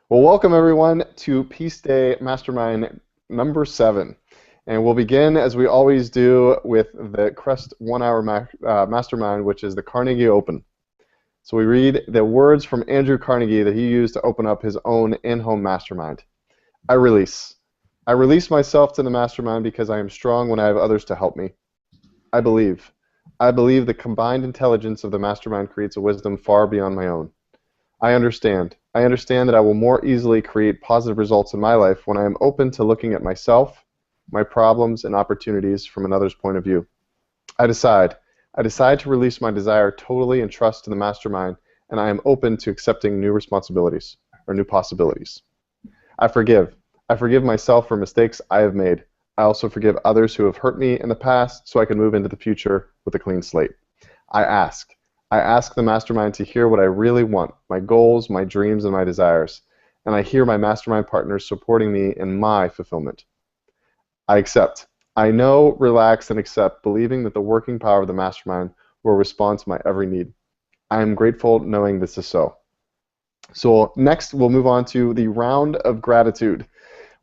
Well, welcome everyone to Peace Day Mastermind number 7. And we'll begin, as we always do, with the Crest 1 Hour Mastermind, which is the Carnegie Open. So we read the words from Andrew Carnegie that he used to open up his own in-home mastermind. I release. I release myself to the mastermind because I am strong when I have others to help me. I believe. I believe the combined intelligence of the mastermind creates a wisdom far beyond my own. I understand. I understand that I will more easily create positive results in my life when I am open to looking at myself, my problems, and opportunities from another's point of view. I decide. I decide to release my desire totally and trust in the mastermind, and I am open to accepting new responsibilities or new possibilities. I forgive. I forgive myself for mistakes I have made. I also forgive others who have hurt me in the past so I can move into the future with a clean slate. I ask. I ask the mastermind to hear what I really want, my goals, my dreams, and my desires. And I hear my mastermind partners supporting me in my fulfillment. I accept. I know, relax, and accept, believing that the working power of the mastermind will respond to my every need. I am grateful knowing this is so. So next, we'll move on to the round of gratitude,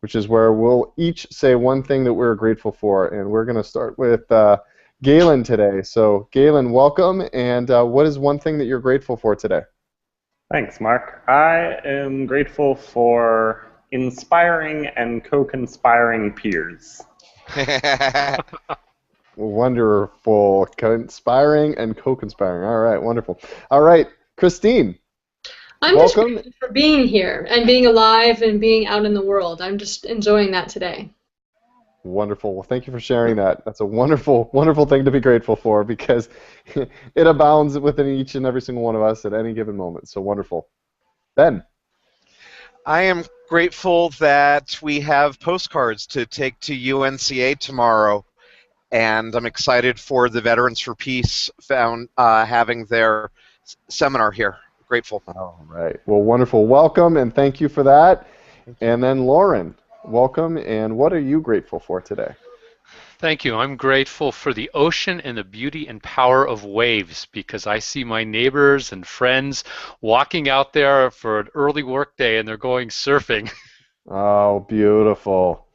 which is where we'll each say one thing that we're grateful for. And we're going to start with Galen today. So Galen, welcome. And what is one thing that you're grateful for today? Thanks, Mark. I am grateful for inspiring and co-conspiring peers. Wonderful. Conspiring and co-conspiring. All right, wonderful. All right, Christine, I'm just welcome. grateful for being here and being alive and being out in the world. I'm just enjoying that today. Wonderful. Well, thank you for sharing that. That's a wonderful, wonderful thing to be grateful for because it abounds within each and every single one of us at any given moment. So wonderful. Ben. I am grateful that we have postcards to take to UNCA tomorrow, and I'm excited for the Veterans for Peace having their seminar here. Grateful. All right. Well, wonderful. Welcome, and thank you for that. And then Lauren, welcome, and what are you grateful for today? Thank you. I'm grateful for the ocean and the beauty and power of waves because I see my neighbors and friends walking out there for an early work day and they're going surfing. Oh, beautiful.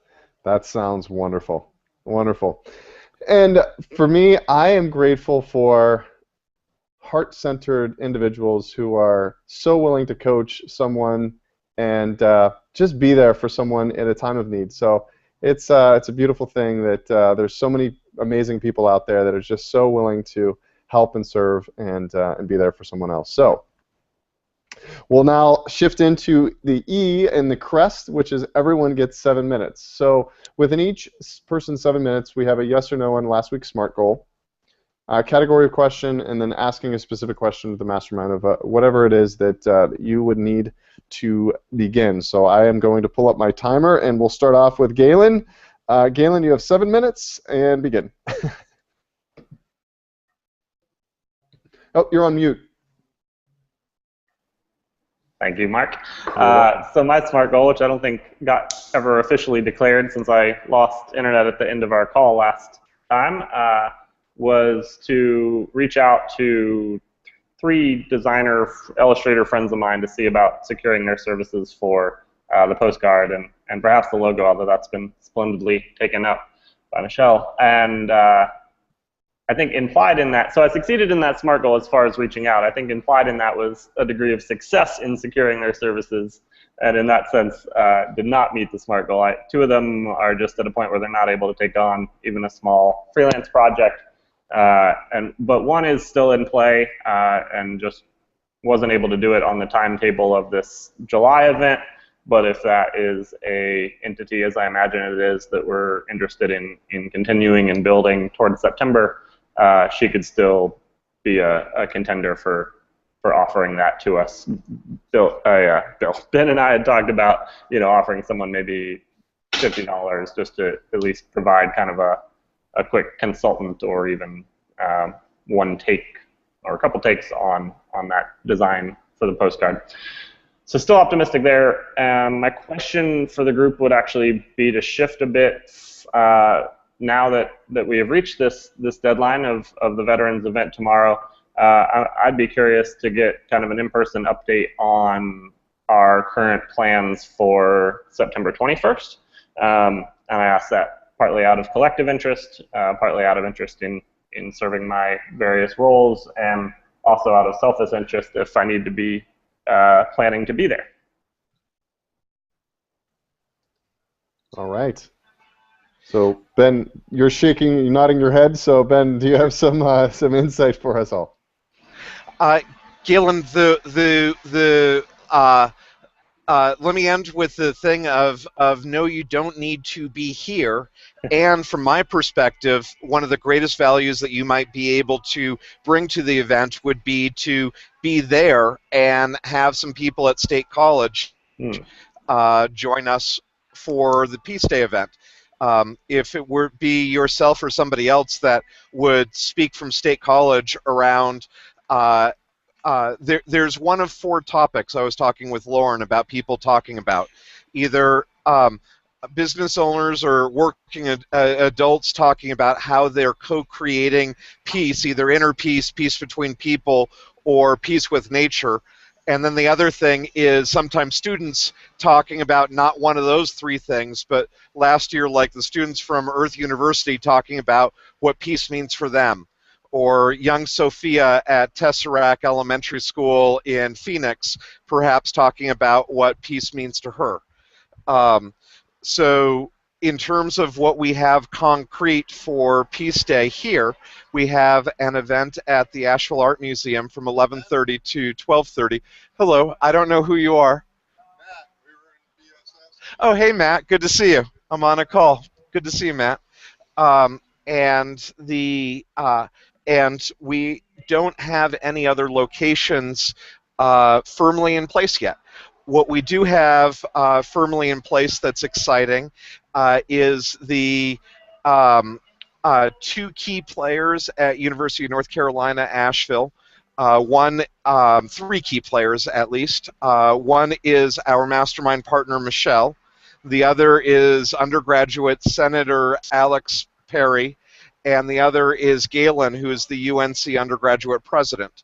That sounds wonderful. Wonderful. And for me, I am grateful for heart-centered individuals who are so willing to coach someone and just be there for someone in a time of need. So it's a beautiful thing that there's so many amazing people out there that are just so willing to help and serve and be there for someone else. So we'll now shift into the E in the crest, which is everyone gets 7 minutes. So within each person 7 minutes, we have a yes or no on last week's SMART goal, a category of question, and then asking a specific question to the mastermind of whatever it is that you would need to begin. So I am going to pull up my timer, and we'll start off with Galen. Galen, you have 7 minutes, and begin. Oh, you're on mute. Thank you, Mark. So my SMART goal, which I don't think got ever officially declared since I lost internet at the end of our call last time, was to reach out to 3 designer illustrator friends of mine to see about securing their services for the postcard and perhaps the logo, although that's been splendidly taken up by Michelle. And I think implied in that, so I succeeded in that SMART goal as far as reaching out. I think implied in that was a degree of success in securing their services, and in that sense did not meet the SMART goal. 2 of them are just at a point where they're not able to take on even a small freelance project. But one is still in play and just wasn't able to do it on the timetable of this July event. But if that is a entity, as I imagine it is, that we're interested in continuing and building towards September, she could still be a contender for offering that to us. Ben and I had talked about offering someone maybe $50 just to at least provide kind of a quick consultant or even one take or a couple takes on that design for the postcard. So still optimistic there. My question for the group would actually be to shift a bit now that we have reached this deadline of the Veterans event tomorrow. I'd be curious to get kind of an in-person update on our current plans for September 21st. And I asked that partly out of collective interest, partly out of interest in serving my various roles, and also out of selfish interest if I need to be planning to be there. All right. So Ben, you're shaking, you're nodding your head. So Ben, do you have some insight for us all? Galen, let me end with the thing of no, you don't need to be here. And from my perspective, one of the greatest values that you might be able to bring to the event would be to be there and have some people at State College join us for the Peace Day event. If it were be yourself or somebody else that would speak from State College around there's one of 4 topics I was talking with Lauren about people talking about. Either business owners or working adults talking about how they're co-creating peace, either inner peace, peace between people, or peace with nature. And then the other thing is sometimes students talking about not one of those 3 things, but last year, like the students from Earth University talking about what peace means for them, or young Sophia at Tesseract Elementary School in Phoenix perhaps talking about what peace means to her. So in terms of what we have concrete for Peace Day here, we have an event at the Asheville Art Museum from 11:30 to 12:30. Hello, I don't know who you are. Matt, we were in BSS. Oh, hey, Matt, good to see you. I'm on a call. Good to see you, Matt. And we don't have any other locations firmly in place yet. What we do have firmly in place that's exciting is the 2 key players at University of North Carolina, Asheville. 3 key players at least. One is our mastermind partner, Michelle. The other is undergraduate Senator Alex Perry. And the other is Galen, who is the UNC undergraduate president.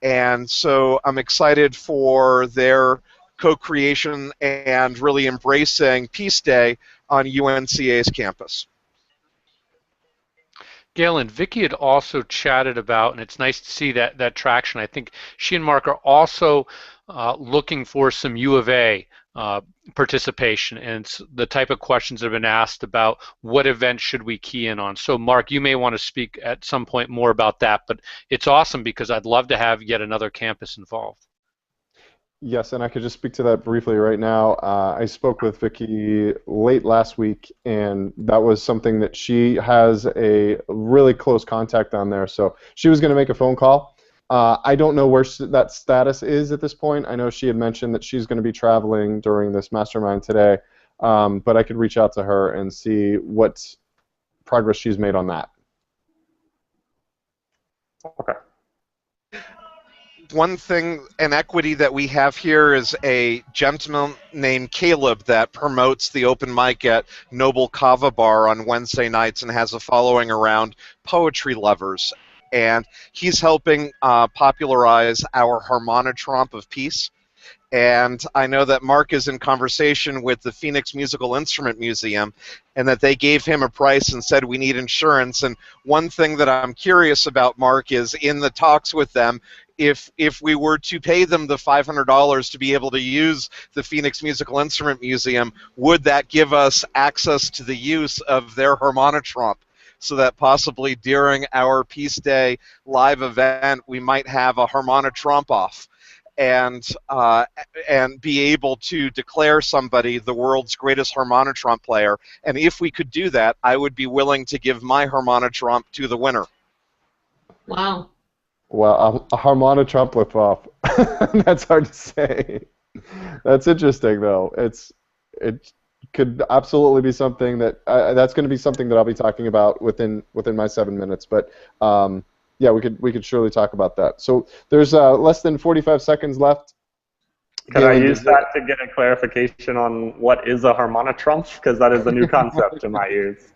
And so I'm excited for their co-creation and really embracing Peace Day on UNCA's campus. Galen, Vicky had also chatted about, and it's nice to see that traction. I think she and Mark are also looking for some U of A participation, and the type of questions that have been asked about what event should we key in on. So Mark, you may want to speak at some point more about that, but it's awesome because I'd love to have yet another campus involved. Yes, and I could just speak to that briefly right now. I spoke with Vicky late last week, and that was something that she has a really close contact on there. So she was going to make a phone call. I don't know where that status is at this point. I know she had mentioned that she's going to be traveling during this mastermind today, but I could reach out to her and see what progress she's made on that. Okay. One thing, an equity that we have here is a gentleman named Caleb that promotes the open mic at Noble Kava Bar on Wednesday nights and has a following around poetry lovers. And he's helping popularize our harmonotrompe of peace. And I know that Mark is in conversation with the Phoenix Musical Instrument Museum, and that they gave him a price and said we need insurance. And one thing that I'm curious about, Mark, is in the talks with them, if we were to pay them the $500 to be able to use the Phoenix Musical Instrument Museum, would that give us access to the use of their harmonotrompe? So that possibly during our Peace Day live event, we might have a harmonotrompe off, and be able to declare somebody the world's greatest harmonotrompe player. And if we could do that, I would be willing to give my harmonotrompe to the winner. Wow. Well, a harmonotrompe flip-off. That's hard to say. That's interesting, though. It could absolutely be something that that's going to be something that I'll be talking about within my 7 minutes. But yeah, we could surely talk about that. So there's less than 45 seconds left Could I Galen, use that to get a clarification on what is a harmonotrump? Because that is a new concept to my ears.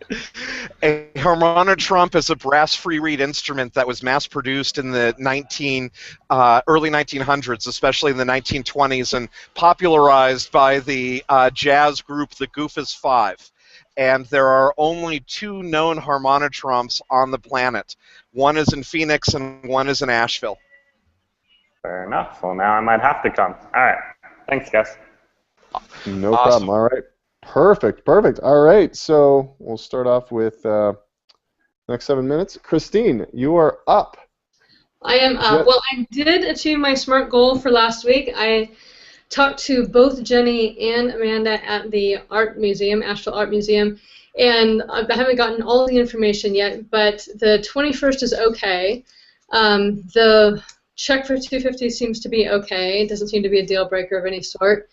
A harmonotrump is a brass-free reed instrument that was mass-produced in the early 1900s, especially in the 1920s, and popularized by the jazz group the Goofus Five. And there are only two known harmonotrumps on the planet. One is in Phoenix and one is in Asheville. Fair enough. Well, now I might have to come. All right. Thanks, guys. No Awesome. problem. All right. Perfect. Perfect. All right. So we'll start off with next 7 minutes. Christine, you are up. I am up. Well, I did achieve my SMART goal for last week. I talked to both Jenny and Amanda at the Art Museum, Asheville Art Museum, and I haven't gotten all the information yet, but the 21st is okay. The check for $250 seems to be okay. It doesn't seem to be a deal breaker of any sort.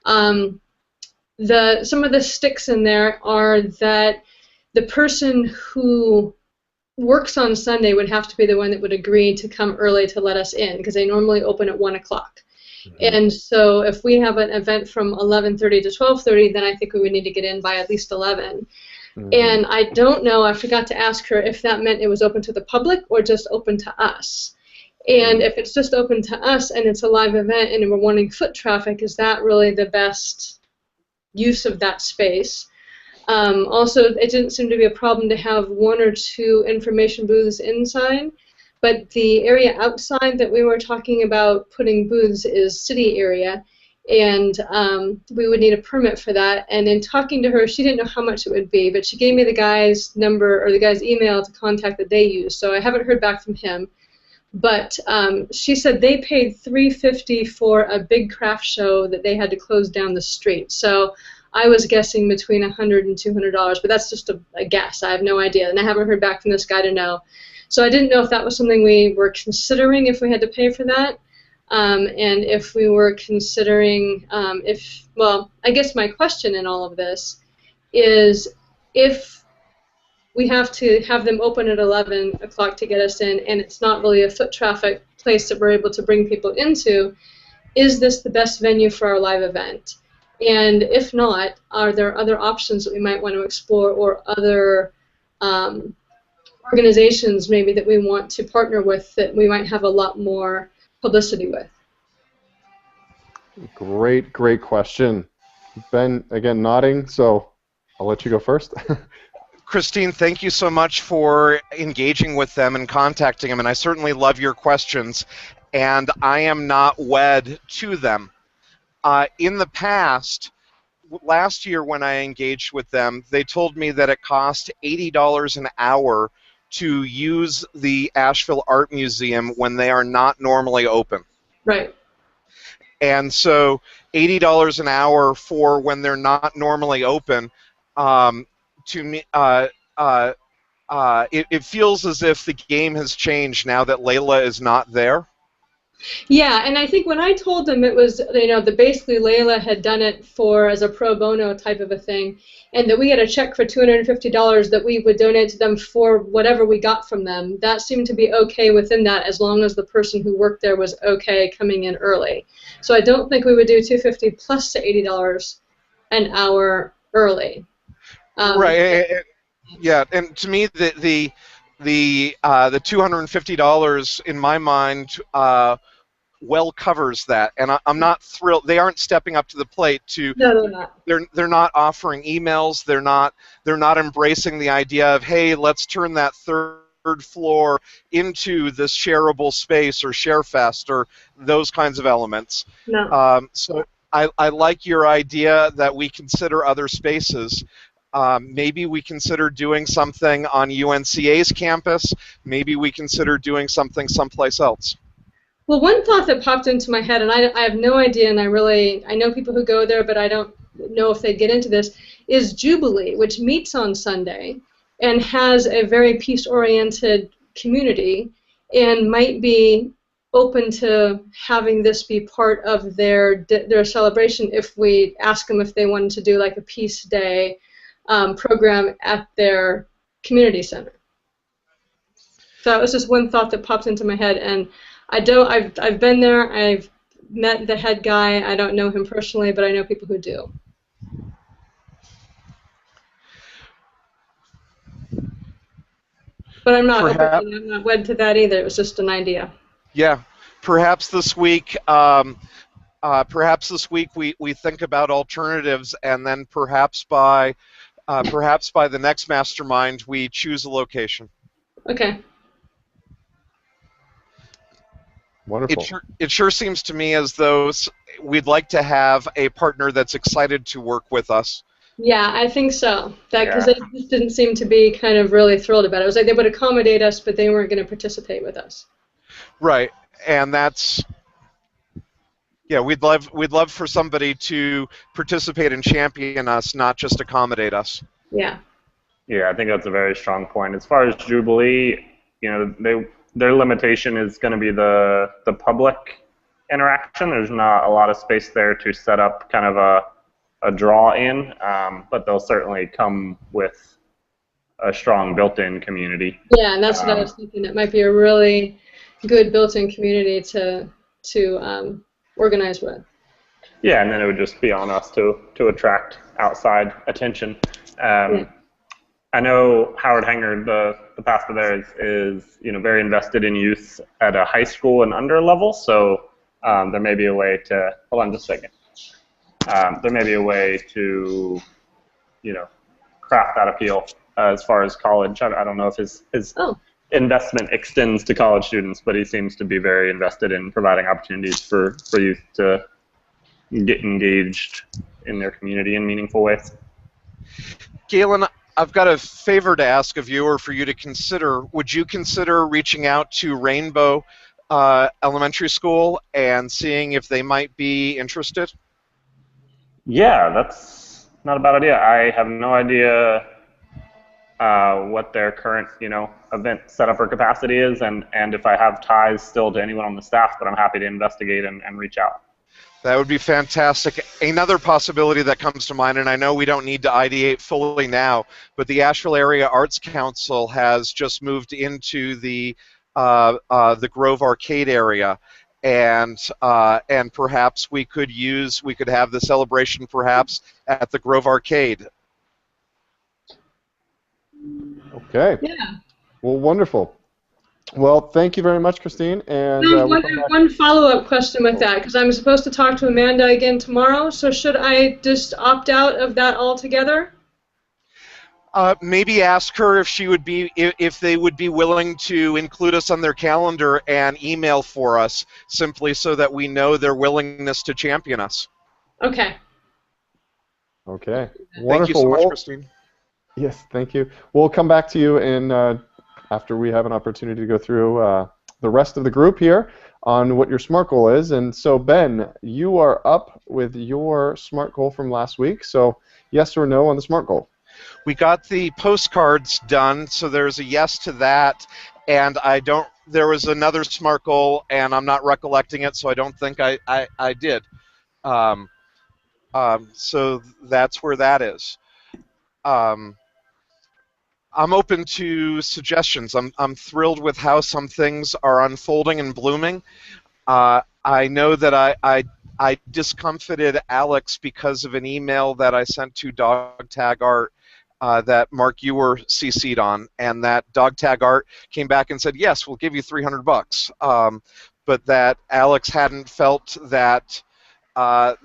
Some of the sticks in there are that the person who works on Sunday would have to be the one that would agree to come early to let us in, because they normally open at 1 o'clock. And so if we have an event from 11:30 to 12:30, then I think we would need to get in by at least 11. And I don't know, I forgot to ask her if that meant it was open to the public or just open to us. And if it's just open to us and it's a live event and we're wanting foot traffic, is that really the best use of that space? Also, it didn't seem to be a problem to have 1 or 2 information booths inside, but the area outside that we were talking about putting booths is city area, and we would need a permit for that. And in talking to her, she didn't know how much it would be, but she gave me the guy's number or the guy's email to contact that they use, so I haven't heard back from him. But she said they paid $350 for a big craft show that they had to close down the street. So I was guessing between $100 and $200, but that's just a guess. I have no idea, and I haven't heard back from this guy to know. So I didn't know if that was something we were considering, if we had to pay for that, and if we were considering well, I guess my question in all of this is if we have to have them open at 11 o'clock to get us in, and it's not really a foot traffic place that we're able to bring people into, is this the best venue for our live event? And if not, are there other options that we might want to explore, or other organizations maybe that we want to partner with that we might have a lot more publicity with? Great, great question. Ben, again, nodding, so I'll let you go first. Christine, thank you so much for engaging with them and contacting them, and I certainly love your questions, and I am not wed to them. In the past, last year when I engaged with them, they told me that it cost $80 an hour to use the Asheville Art Museum when they are not normally open. Right. And so $80 an hour for when they're not normally open, to me, it feels as if the game has changed now that Layla is not there. Yeah, and I think when I told them it was, that basically Layla had done it as a pro bono type of a thing, and that we had a check for $250 that we would donate to them for whatever we got from them, that seemed to be okay within that, as long as the person who worked there was okay coming in early. So I don't think we would do $250 plus the $80 an hour early. Right. Yeah, and to me, the $250 in my mind well covers that, and I'm not thrilled. They aren't stepping up to the plate to. No, they're not. They're not offering emails. They're not embracing the idea of, hey, let's turn that third floor into this shareable space or ShareFest or those kinds of elements. No. So I like your idea that we consider other spaces. Maybe we consider doing something on UNCA's campus. Maybe we consider doing something someplace else. Well, one thought that popped into my head, and I have no idea, and I know people who go there, but I don't know if they get into this, is Jubilee, which meets on Sunday and has a very peace-oriented community and might be open to having this be part of their celebration if we ask them if they wanted to do like a Peace Day program at their community center. So it was just one thought that popped into my head, and I've been there. I've met the head guy. I don't know him personally, but I know people who do. But I'm not Perhaps, I'm not wed to that either. It was just an idea. yeah. Perhaps this week, we think about alternatives, and then perhaps by the next mastermind we choose a location. Okay. Wonderful. It sure seems to me as though we'd like to have a partner that's excited to work with us. Yeah, I think so. Because Yeah. they just didn't seem to be kind of really thrilled about it. It was like they would accommodate us, but they weren't going to participate with us. Right, and that's we'd love for somebody to participate and champion us, not just accommodate us. Yeah. Yeah, I think that's a very strong point. As far as Jubilee, their limitation is going to be the public interaction. There's not a lot of space there to set up kind of a draw-in, but they'll certainly come with a strong built-in community. Yeah, and that's what I was thinking. It might be a really good built-in community to organize with. Yeah, and then it would just be on us to attract outside attention. Yeah. I know Howard Hanger, the pastor there, is very invested in youth at a high school and under level. So there may be a way to hold on just a second. There may be a way to craft that appeal as far as college. I don't know if his investment extends to college students, but he seems to be very invested in providing opportunities for youth to get engaged in their community in meaningful ways. Galen, I've got a favor to ask of you, or for you to consider. Would you consider reaching out to Rainbow Elementary School and seeing if they might be interested? Yeah, that's not a bad idea. I have no idea what their current event setup or capacity is, and if I have ties still to anyone on the staff, but I'm happy to investigate and reach out. That would be fantastic. Another possibility that comes to mind, and I know we don't need to ideate fully now, but the Asheville Area Arts Council has just moved into the Grove Arcade area, and perhaps we could have the celebration perhaps at the Grove Arcade. Okay. Yeah. Well, wonderful. Well, thank you very much, Christine. And one follow-up question with that, because I'm supposed to talk to Amanda again tomorrow. So should I just opt out of that altogether? Maybe ask her if they would be willing to include us on their calendar and email for us, simply so that we know their willingness to champion us. Okay. Okay. Wonderful. Thank you so much, Christine. Yes, thank you. We'll come back to you after we have an opportunity to go through the rest of the group here on what your SMART goal is. And so, Ben, you are up with your SMART goal from last week. So, yes or no on the SMART goal? We got the postcards done, so there's a yes to that. And there was another SMART goal, and I'm not recollecting it, so I don't think I did. So that's where that is. I'm open to suggestions. I'm thrilled with how some things are unfolding and blooming. I know that I discomfited Alex because of an email that I sent to Dog Tag Art that Mark, you were CC'd on, and that Dog Tag Art came back and said, yes, we'll give you $300. But that Alex hadn't felt that I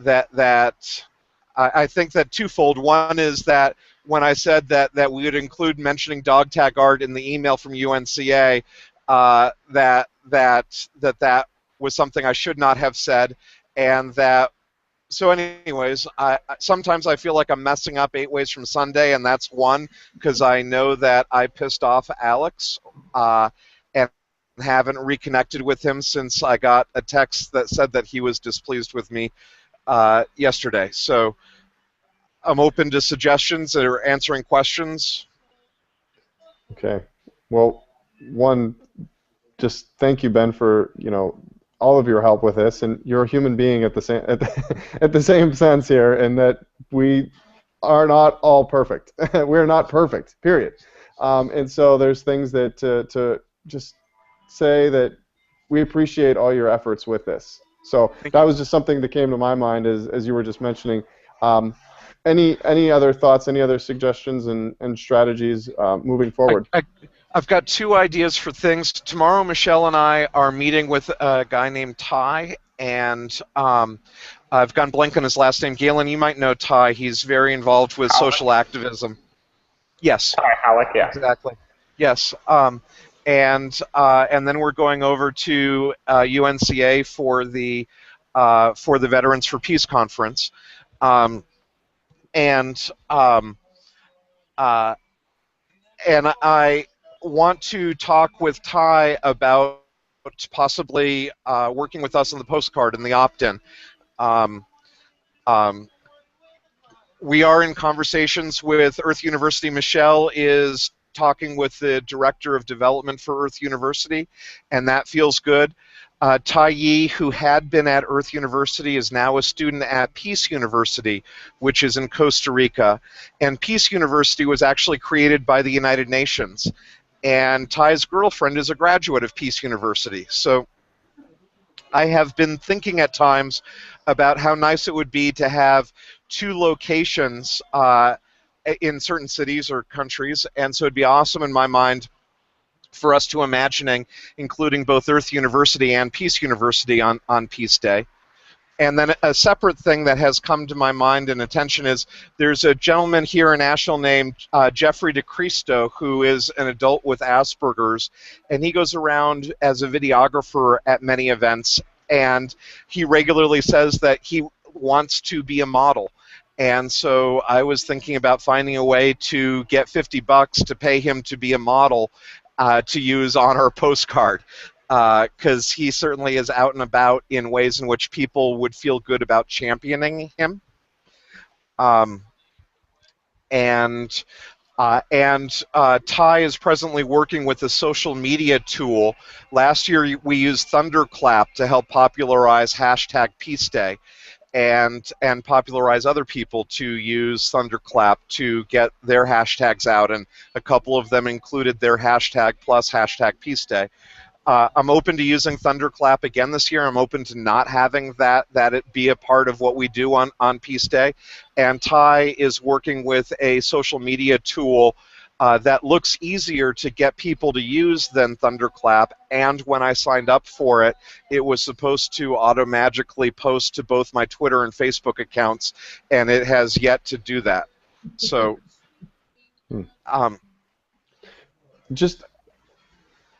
think that twofold. One is that when I said that we would include mentioning Dog Tag Art in the email from UNCA, that was something I should not have said, and that. So, anyways, sometimes I feel like I'm messing up 8 Ways from Sunday, and that's one because I know that I pissed off Alex, and haven't reconnected with him since I got a text that said that he was displeased with me yesterday. So I'm open to suggestions or answering questions. Okay. Well, one, just thank you, Ben, for all of your help with this, and you're a human being at the same sense here, in that we are not all perfect. We're not perfect. Period. And so there's things that to just say that we appreciate all your efforts with this. So Thank that you. was just something that came to my mind as you were just mentioning. Um, any other thoughts, any other suggestions and strategies moving I, forward? I, I've got two ideas for things. Tomorrow, Michelle and I are meeting with a guy named Ty, and I've gone blank on his last name. Galen, you might know Ty. He's very involved with Halleck. social activism. Yes, Hi, Halleck, yeah. exactly. Yes. And then we're going over to UNCA for the Veterans for Peace conference. Um, and uh, and I want to talk with Ty about possibly working with us on the postcard and the opt-in. Um, um, we are in conversations with Earth University. Michelle is talking with the director of development for Earth University, and that feels good. Tai Yi, who had been at Earth University, is now a student at Peace University, which is in Costa Rica. And Peace University was actually created by the United Nations. And Ty's girlfriend is a graduate of Peace University. So I have been thinking at times about how nice it would be to have two locations in certain cities or countries, and so it'd be awesome in my mind for us to imagining including both Earth University and Peace University on Peace Day. And then a separate thing that has come to my mind and attention is there's a gentleman here in Asheville named Jeffrey DeCristo, who is an adult with Asperger's, and he goes around as a videographer at many events, and he regularly says that he wants to be a model. And so I was thinking about finding a way to get $50 to pay him to be a model to use on our postcard, because he certainly is out and about in ways in which people would feel good about championing him. And Ty is presently working with a social media tool. Last year we used Thunderclap to help popularize hashtag Peace Day, and popularize other people to use Thunderclap to get their hashtags out, and a couple of them included their hashtag plus hashtag Peace Day. I'm open to using Thunderclap again this year. I'm open to not having that it be a part of what we do on Peace Day. And Ty is working with a social media tool that looks easier to get people to use than Thunderclap, and when I signed up for it, it was supposed to automatically post to both my Twitter and Facebook accounts, and it has yet to do that. So, Just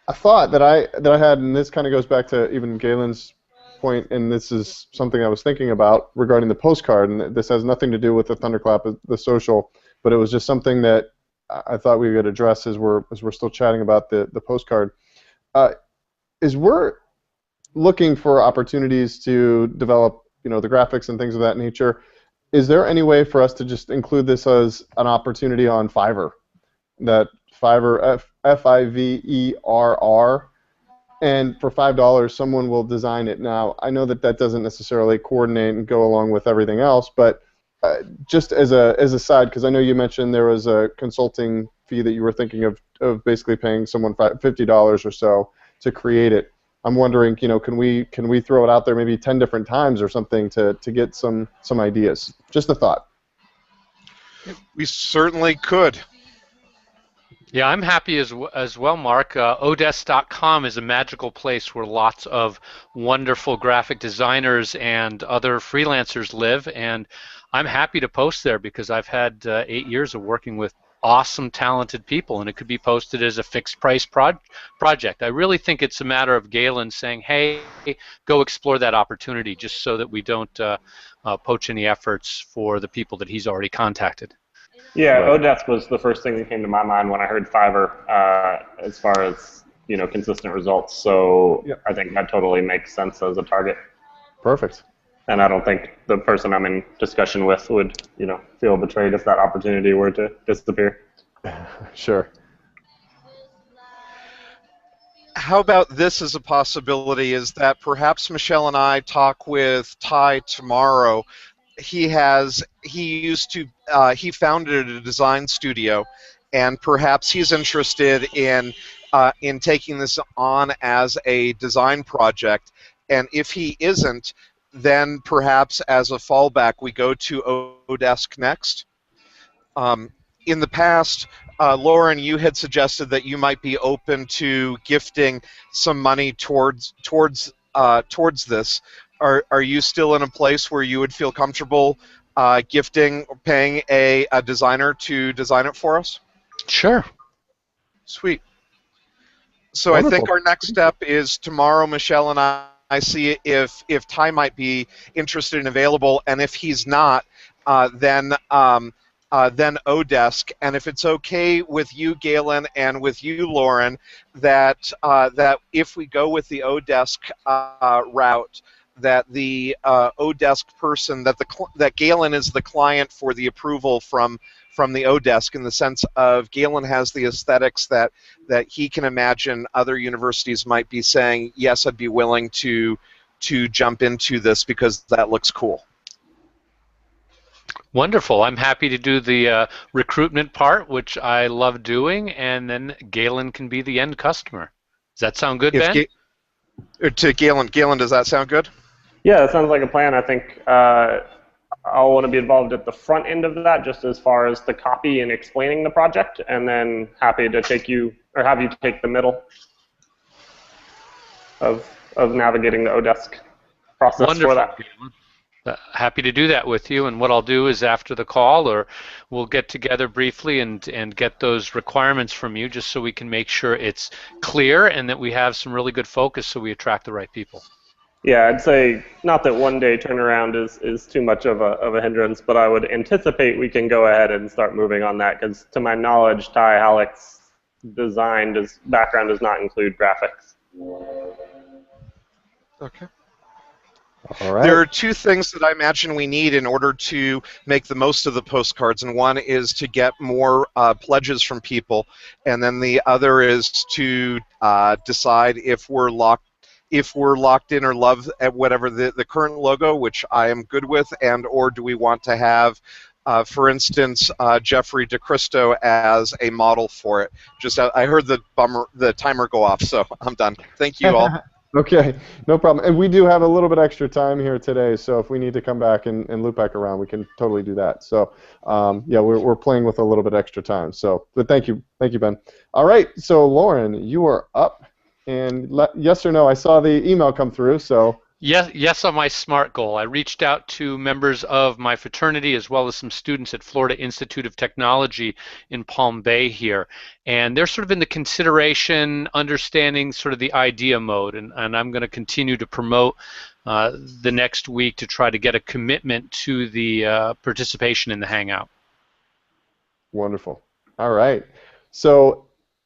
a thought that I had, and this kind of goes back to even Galen's point, and this is something I was thinking about regarding the postcard, and this has nothing to do with the Thunderclap, the social, but it was just something that I thought we could address as we're still chatting about the postcard. Is we're looking for opportunities to develop, the graphics and things of that nature. Is there any way for us to just include this as an opportunity on Fiverr? That Fiverr, Fiverr, and for $5, someone will design it. Now, I know that doesn't necessarily coordinate and go along with everything else, but just as a side, because I know you mentioned there was a consulting fee that you were thinking of basically paying someone $50 or so to create it. I'm wondering, can we throw it out there maybe 10 different times or something to get some ideas? Just a thought. we certainly could. Yeah, I'm happy as well, Mark. Odess.com is a magical place where lots of wonderful graphic designers and other freelancers live, and I'm happy to post there because I've had 8 years of working with awesome, talented people, and it could be posted as a fixed-price project. I really think it's a matter of Galen saying, hey, go explore that opportunity, just so that we don't poach any efforts for the people that he's already contacted. Yeah, Right. Odesk was the first thing that came to my mind when I heard Fiverr, as far as consistent results. So Yep. I think that totally makes sense as a target. Perfect. And I don't think the person I'm in discussion with would feel betrayed if that opportunity were to disappear. Sure. How about this as a possibility, is that perhaps Michelle and I talk with Ty tomorrow. He founded a design studio, and perhaps he's interested in taking this on as a design project. And if he isn't, then perhaps as a fallback, we go to Odesk next. In the past, Lauren, you had suggested that you might be open to gifting some money towards this. Are you still in a place where you would feel comfortable gifting, paying a designer to design it for us? Sure. Sweet. So Wonderful. I think our next step is tomorrow, Michelle and I see if Ty might be interested and available, and if he's not, then Odesk. And if it's okay with you, Galen, and with you, Lauren, that if we go with the Odesk route, that the Odesk person, that Galen is the client for the approval from the Odesk, in the sense of Galen has the aesthetics that he can imagine other universities might be saying, yes, I'd be willing to jump into this because that looks cool. Wonderful. I'm happy to do the recruitment part, which I love doing, and then Galen can be the end customer. Does that sound good, Ben? To Galen, does that sound good? Yeah, that sounds like a plan. I think I'll want to be involved at the front end of that, just as far as the copy and explaining the project, and then happy to have you take the middle of navigating the Odesk process. Wonderful. For that. Happy to do that with you, and what I'll do is after the call, or we'll get together briefly and get those requirements from you, just so we can make sure it's clear and that we have some really good focus so we attract the right people. Yeah, I'd say not that one day turnaround is too much of a hindrance, but I would anticipate we can go ahead and start moving on that, because to my knowledge, Ty Halleck's background does not include graphics. Okay. All right. There are two things that I imagine we need in order to make the most of the postcards, and one is to get more pledges from people, and then the other is to decide if we're locked in or love at whatever the current logo, which I am good with, and or do we want to have, for instance, Jeffrey DeCristo as a model for it. Just I heard the timer go off, so I'm done. Thank you all. Okay, no problem. And we do have a little bit extra time here today, so if we need to come back and loop back around, we can totally do that. So, yeah, we're playing with a little bit extra time. So, but thank you, Ben. All right, so Lauren, you are up, and yes or no? I saw the email come through, so. Yes, on my SMART goal. I reached out to members of my fraternity as well as some students at Florida Institute of Technology in Palm Bay here. And they're sort of in the consideration, understanding sort of the idea mode. And I'm going to continue to promote the next week to try to get a commitment to the participation in the Hangout. Wonderful. All right. So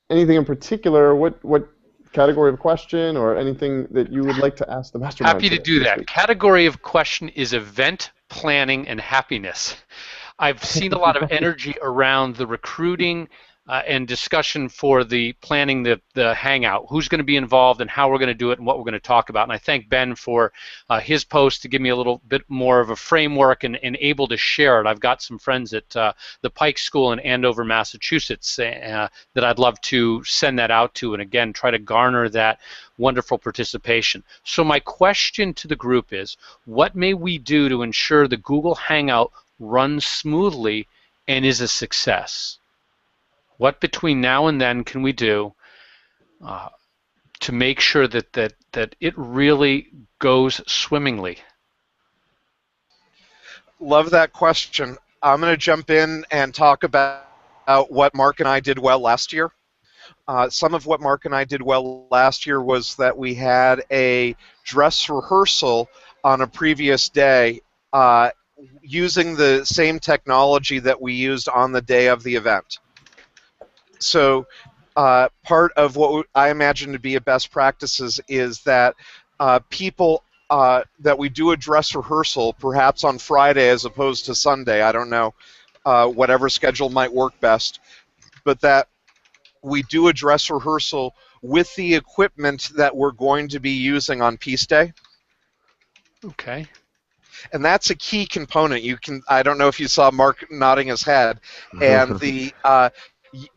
anything in particular, what category of question or anything that you would like to ask the mastermind? Happy to do that. Category of question is event planning and happiness. I've seen a lot of energy around the recruiting and discussion for the planning the Hangout, who's going to be involved and how we're going to do it and what we're going to talk about. And I thank Ben for his post to give me a little bit more of a framework and able to share it. I've got some friends at the Pike School in Andover, Massachusetts that I'd love to send that out to and again try to garner that wonderful participation. So my question to the group is, what may we do to ensure the Google Hangout runs smoothly and is a success? What between now and then can we do to make sure that it really goes swimmingly? Love that question. I'm going to jump in and talk about what Mark and I did well last year. Some of what Mark and I did well last year was that we had a dress rehearsal on a previous day using the same technology that we used on the day of the event. So part of what I imagine to be a best practices is that people that we do a dress rehearsal perhaps on Friday as opposed to Sunday. I don't know, whatever schedule might work best, but that we do a dress rehearsal with the equipment that we're going to be using on Peace Day. Okay. And that's a key component. I don't know if you saw Mark nodding his head, and the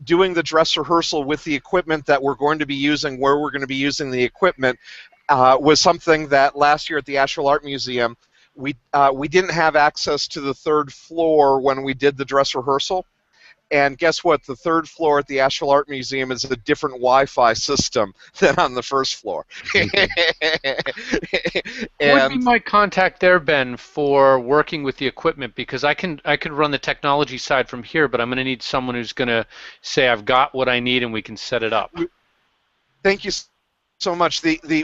doing the dress rehearsal with the equipment that we're going to be using, where we're going to be using the equipment, was something that last year at the Asheville Art Museum, we didn't have access to the third floor when we did the dress rehearsal. And guess what? The third floor at the Asheville Art Museum is a different Wi-Fi system than on the first floor. What would be my contact there, Ben, for working with the equipment? Because I could run the technology side from here, but I'm going to need someone who's going to say I've got what I need and we can set it up. Thank you so much.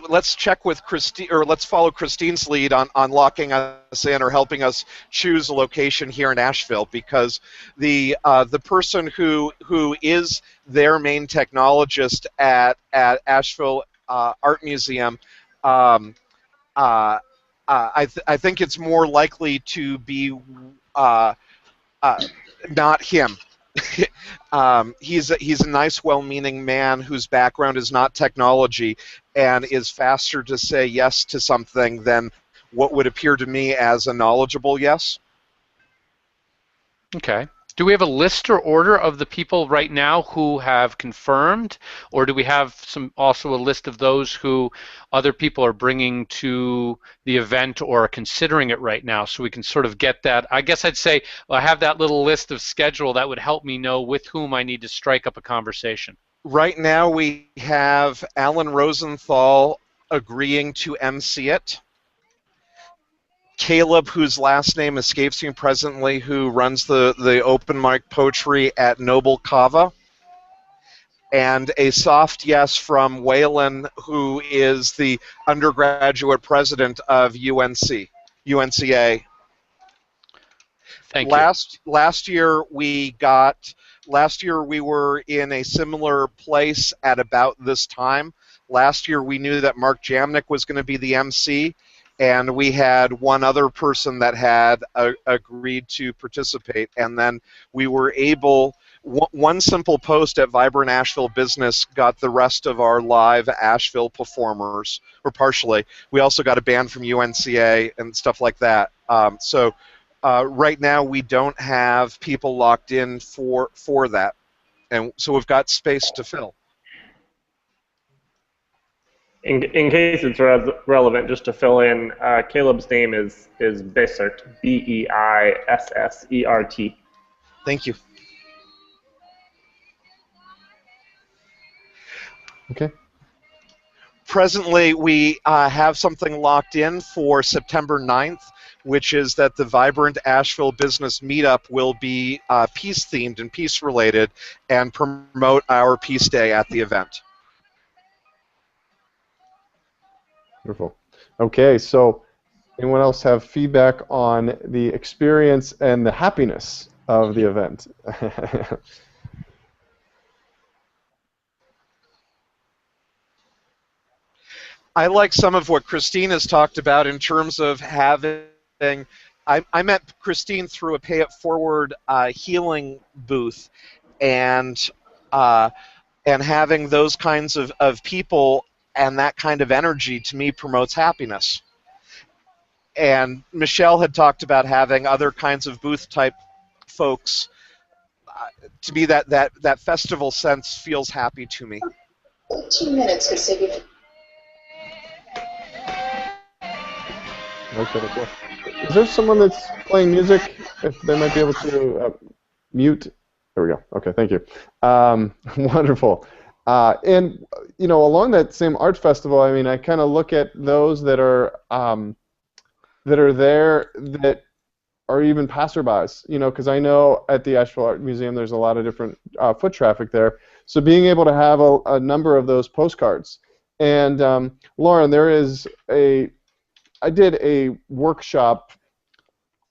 Let's check with Christine, or let's follow Christine's lead on locking us in or helping us choose a location here in Asheville, because the person who is their main technologist at Asheville Art Museum, I think it's more likely to be not him. He's a nice, well-meaning man whose background is not technology and is faster to say yes to something than what would appear to me as a knowledgeable yes. Okay. Do we have a list or order of the people right now who have confirmed, or do we have also a list of those who other people are bringing to the event or are considering it right now, so we can sort of get that? I guess I'd say, well, I have that little list of schedule that would help me know with whom I need to strike up a conversation. Right now we have Alan Rosenthal agreeing to MC it. Caleb, whose last name escapes me presently, who runs the open mic poetry at Noble Kava. And a soft yes from Waylon, who is the undergraduate president of UNCA. Thank you. Last year we were in a similar place at about this time. Last year we knew that Mark Jamnik was going to be the MC, and we had one other person that had agreed to participate, and then we were able, one simple post at Vibrant Asheville Business got the rest of our live Asheville performers, or partially. We also got a band from UNCA and stuff like that. So right now we don't have people locked in for that, and so we've got space to fill. In case it's relevant, just to fill in, Caleb's name is Beissert, Beissert. Thank you. Okay. Presently, we have something locked in for September 9th, which is that the Vibrant Asheville Business Meetup will be peace-themed and peace-related and promote our Peace Day at the event. Wonderful. Okay, so anyone else have feedback on the experience and the happiness of the event? I like some of what Christine has talked about in terms of having. I met Christine through a Pay It Forward healing booth, and having those kinds of people and that kind of energy to me promotes happiness. And Michelle had talked about having other kinds of booth type folks. To me, that festival sense feels happy to me. 2 minutes could save you. Okay. Is there someone that's playing music? If they might be able to mute. There we go. Okay, thank you. Wonderful. And along that same art festival, I mean, I kind of look at those that are there that are even passerbys. Because I know at the Asheville Art Museum there's a lot of different foot traffic there. So being able to have a number of those postcards. And Lauren, I did a workshop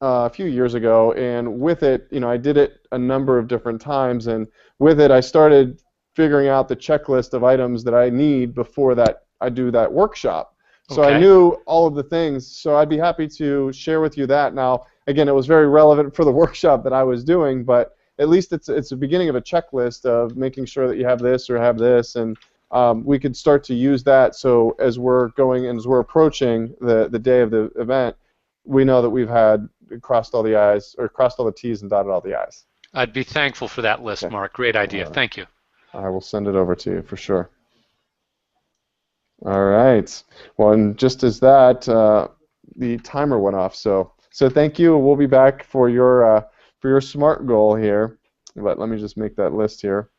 a few years ago, and with it, I did it a number of different times, and with it I started figuring out the checklist of items that I need before that I do that workshop. So Okay. I knew all of the things, so I'd be happy to share with you that. Now, again, it was very relevant for the workshop that I was doing, but at least it's the beginning of a checklist of making sure that you have this or have this, and we could start to use that, so as we're going and as we're approaching the day of the event, we know that we've crossed all the I's, or crossed all the T's and dotted all the I's. I'd be thankful for that list, Okay. Mark. Great idea. Thank you. I will send it over to you for sure. All right. Well, and just as that, the timer went off. So thank you. We'll be back for your SMART goal here. But let me just make that list here.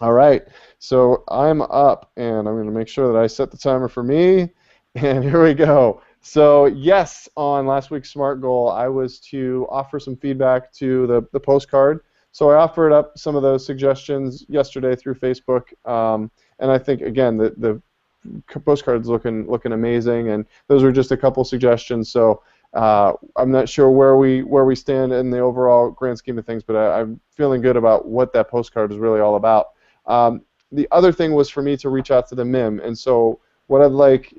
All right. So I'm up, and I'm going to make sure that I set the timer for me. And here we go. So yes, on last week's SMART goal, I was to offer some feedback to the postcard. So I offered up some of those suggestions yesterday through Facebook. And I think, again, the postcards looking amazing, and those were just a couple suggestions. So I'm not sure where we stand in the overall grand scheme of things, but I'm feeling good about what that postcard is really all about. The other thing was for me to reach out to the MIM, and so what I'd like,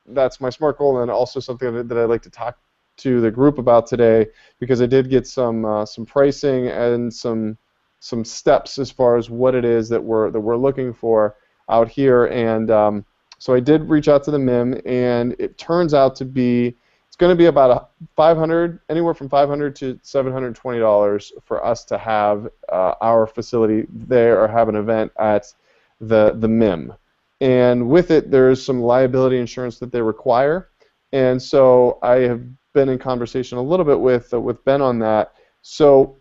that's my SMART goal, and also something that I'd like to talk to the group about today, because I did get some pricing and some steps as far as what it is that we're looking for out here. And so I did reach out to the MIM, and it turns out to be, it's going to be about anywhere from $500 to $720 for us to have our facility there or have an event at the MIM. And with it, there's some liability insurance that they require. And so I have been in conversation a little bit with Ben on that. So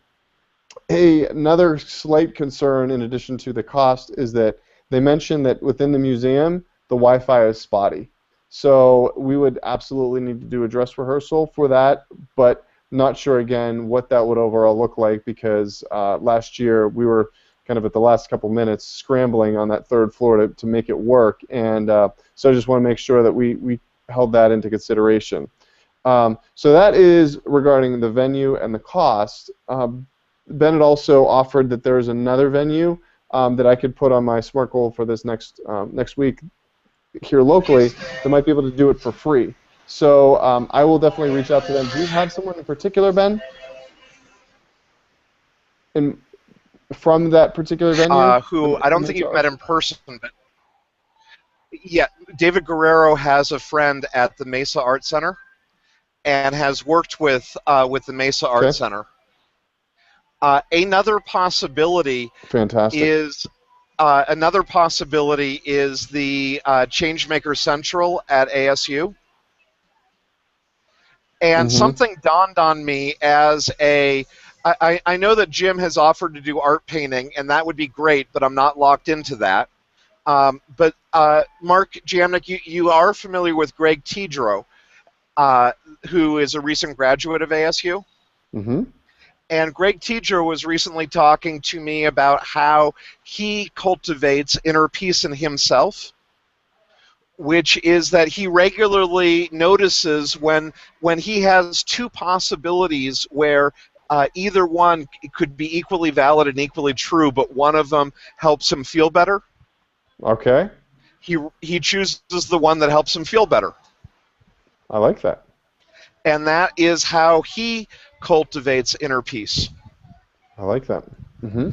another slight concern in addition to the cost is that they mentioned that within the museum, the Wi-Fi is spotty. So we would absolutely need to do a dress rehearsal for that, but not sure, again, what that would overall look like, because last year we were kind of at the last couple minutes scrambling on that third floor to make it work. And so I just want to make sure that we held that into consideration. So that is regarding the venue and the cost. Ben had also offered that there is another venue that I could put on my SMART goal for this next week here locally that might be able to do it for free. So I will definitely reach out to them. Do you have someone in particular, Ben? From that particular venue? Who I don't think you've met in person, but yeah, David Guerrero has a friend at the Mesa Art Center and has worked with the Mesa Art Center. Another possibility is the Changemaker Central at ASU. And something dawned on me as I know that Jim has offered to do art painting, and that would be great, but I'm not locked into that. But Mark Jamnik, you are familiar with Greg Tidro, who is a recent graduate of ASU? Mm-hmm. And Greg Tidro was recently talking to me about how he cultivates inner peace in himself, which is that he regularly notices when he has two possibilities where either one could be equally valid and equally true, but one of them helps him feel better. Okay. He chooses the one that helps him feel better. I like that. And that is how he cultivates inner peace. I like that. Mm-hmm.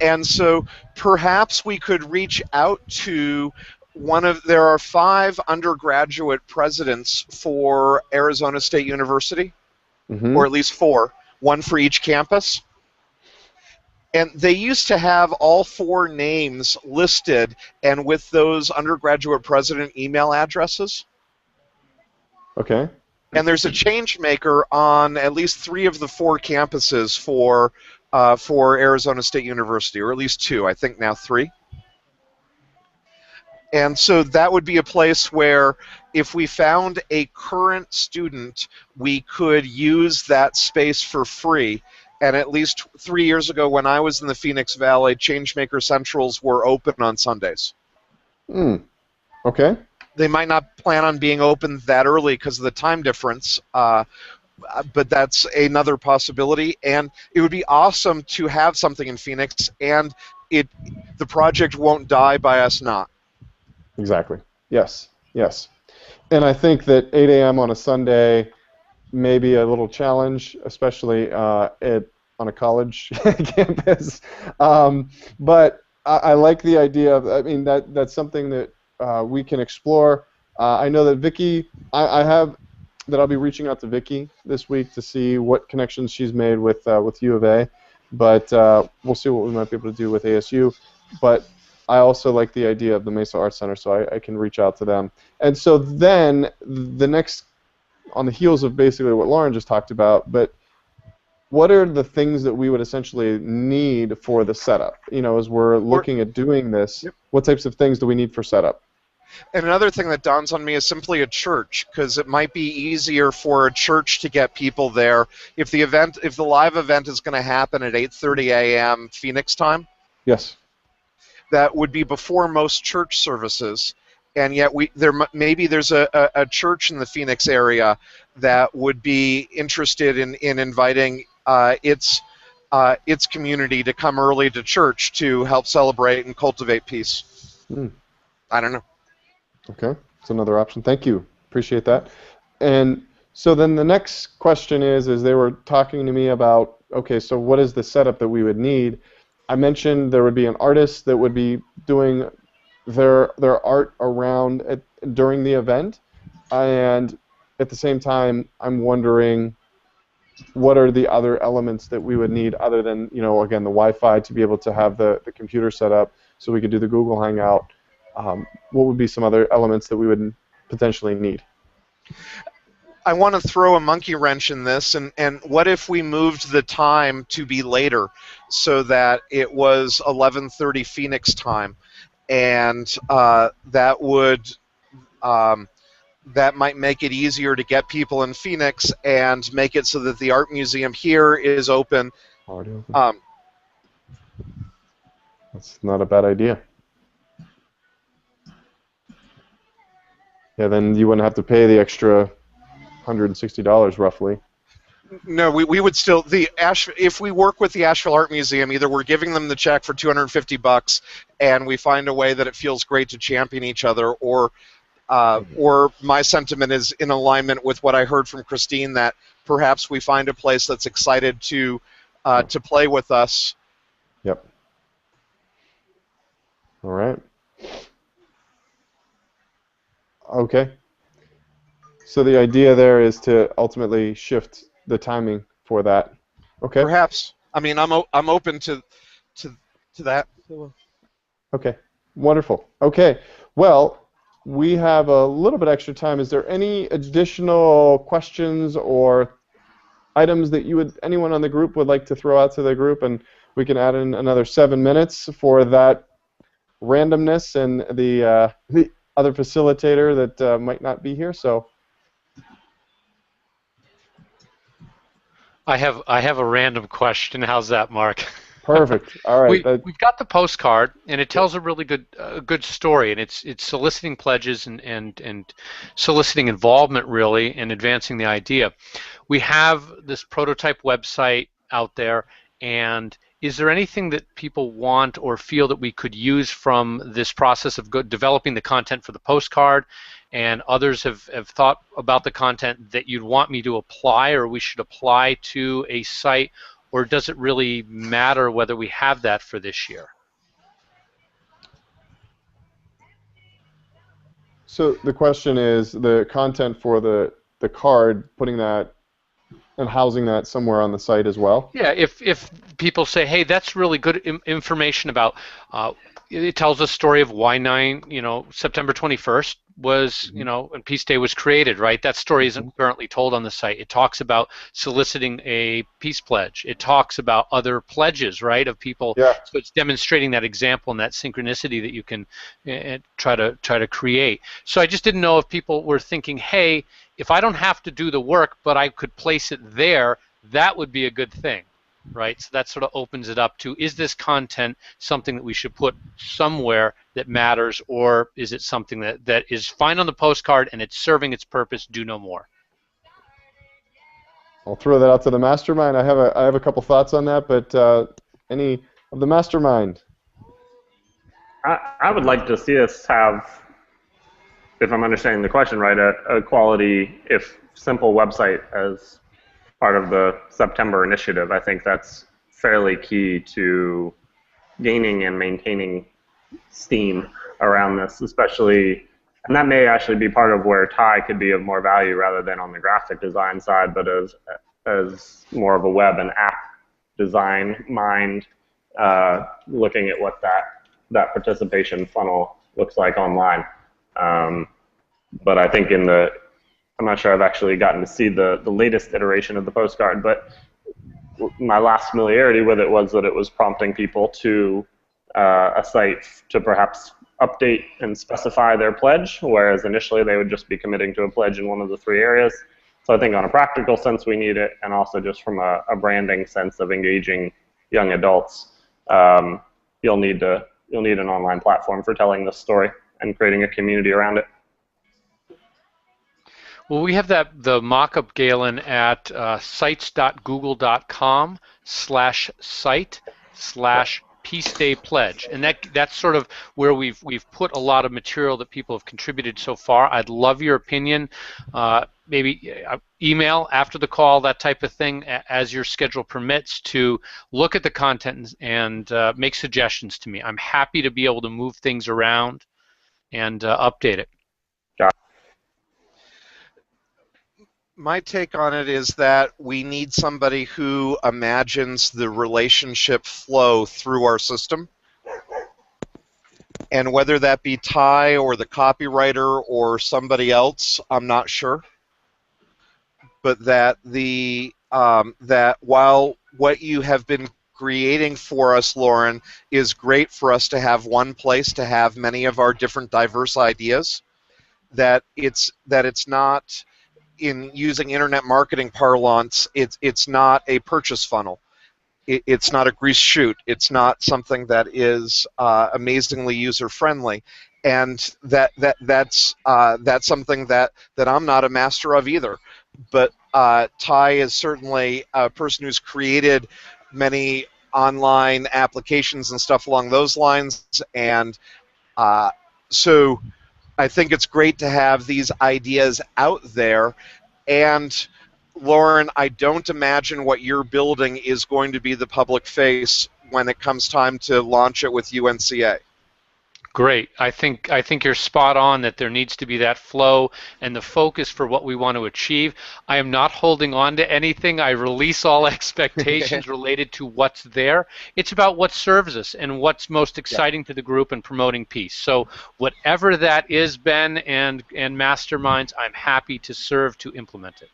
And so perhaps we could reach out to there are 5 undergraduate presidents for Arizona State University, or at least 4, one for each campus. And they used to have all 4 names listed and with those undergraduate president email addresses. Okay. And there's a change maker on at least 3 of the 4 campuses for Arizona State University, or at least 2, I think now 3. And so that would be a place where if we found a current student, we could use that space for free. And at least 3 years ago when I was in the Phoenix Valley, Changemaker Centrals were open on Sundays. Okay. They might not plan on being open that early because of the time difference, but that's another possibility. And it would be awesome to have something in Phoenix, and the project won't die by us not. Exactly. Yes. Yes. And I think that 8 a.m. on a Sunday may be a little challenge, especially on a college campus. But I like the idea of, I mean, that's something that we can explore. I know that Vicky, I'll be reaching out to Vicky this week to see what connections she's made with U of A. But we'll see what we might be able to do with ASU. But I also like the idea of the Mesa Arts Center, so I can reach out to them. And so then the next, on the heels of basically what Lauren just talked about, but what are the things that we would essentially need for the setup? As we're looking at doing this, Yep. what types of things do we need for setup? And another thing that dawns on me is simply a church, because it might be easier for a church to get people there if the live event is going to happen at 8:30 a.m. Phoenix time. Yes. That would be before most church services, and yet maybe there's a church in the Phoenix area that would be interested in inviting its community to come early to church to help celebrate and cultivate peace. I don't know. Okay, that's another option. Thank you. Appreciate that. And so then the next question is they were talking to me about, okay, so what is the setup that we would need? I mentioned there would be an artist that would be doing their art around during the event, and at the same time, I'm wondering what are the other elements that we would need other than, again, the Wi-Fi to be able to have the computer set up so we could do the Google Hangout. What would be some other elements that we would potentially need? I want to throw a monkey wrench in this, and what if we moved the time to be later so that it was 11:30 Phoenix time, and that might make it easier to get people in Phoenix and make it so that the art museum here is open. That's not a bad idea. Yeah, then you wouldn't have to pay the extra $160 roughly. No, we would still if we work with the Asheville Art Museum, either we're giving them the check for $250 and we find a way that it feels great to champion each other, or my sentiment is in alignment with what I heard from Christine, that perhaps we find a place that's excited to play with us. Yep. All right. Okay. So the idea there is to ultimately shift the timing for that. Okay. Perhaps. I mean, I'm open to that. Okay. Wonderful. Okay. Well, we have a little bit extra time. Is there any additional questions or items that anyone on the group would like to throw out to the group, and we can add in another 7 minutes for that randomness and the other facilitator that might not be here. So I have a random question. How's that, Mark? Perfect. All right. We've got the postcard, and it tells a really good story, and it's soliciting pledges and soliciting involvement, really, and advancing the idea. We have this prototype website out there, and is there anything that people want or feel that we could use from this process of developing the content for the postcard, and others have thought about the content that you'd want me to apply or we should apply to a site, or does it really matter whether we have that for this year? So the question is the content for the card, putting that and housing that somewhere on the site as well? Yeah, if people say, hey, that's really good information about, it tells a story of why September 21st was, when Peace Day was created, right? That story isn't currently told on the site. It talks about soliciting a peace pledge. It talks about other pledges, right, of people. Yeah. So it's demonstrating that example and that synchronicity that you can try to create. So I just didn't know if people were thinking, hey, if I don't have to do the work, but I could place it there, that would be a good thing, right? So that sort of opens it up to, is this content something that we should put somewhere that matters, or is it something that is fine on the postcard and it's serving its purpose, do no more? I'll throw that out to the mastermind. I have a couple thoughts on that, but any of the mastermind? I would like to see us have, if I'm understanding the question right, a quality, if simple website as part of the September initiative. I think that's fairly key to gaining and maintaining steam around this, especially, and that may actually be part of where Ty could be of more value rather than on the graphic design side, but as more of a web and app design mind, looking at what that that participation funnel looks like online. But I think I'm not sure I've actually gotten to see the latest iteration of the postcard, but my last familiarity with it was that it was prompting people to a site to perhaps update and specify their pledge, whereas initially they would just be committing to a pledge in one of the 3 areas. So I think on a practical sense we need it, and also just from a branding sense of engaging young adults, you'll need an online platform for telling this story and creating a community around it. Well, we have the mock-up, Galen, at sites.google.com/site/Peace Day Pledge, and that's sort of where we've put a lot of material that people have contributed so far. I'd love your opinion. Maybe email after the call, that type of thing, as your schedule permits, to look at the content and make suggestions to me. I'm happy to be able to move things around and update it. My take on it is that we need somebody who imagines the relationship flow through our system. And whether that be Ty or the copywriter or somebody else, I'm not sure. But that that while what you have been creating for us, Lauren, is great for us to have one place to have many of our different diverse ideas, that it's not, in using internet marketing parlance, it's not a purchase funnel. It's not a grease chute. It's not something that is amazingly user friendly, and that's something that I'm not a master of either. But Ty is certainly a person who's created many online applications and stuff along those lines, and so I think it's great to have these ideas out there. And Lauren, I don't imagine what you're building is going to be the public face when it comes time to launch it with UNCA. Great. I think you're spot on that there needs to be that flow and the focus for what we want to achieve. I am not holding on to anything. I release all expectations related to what's there. It's about what serves us and what's most exciting to the group and promoting peace. So whatever that is, Ben and Masterminds, I'm happy to serve to implement it.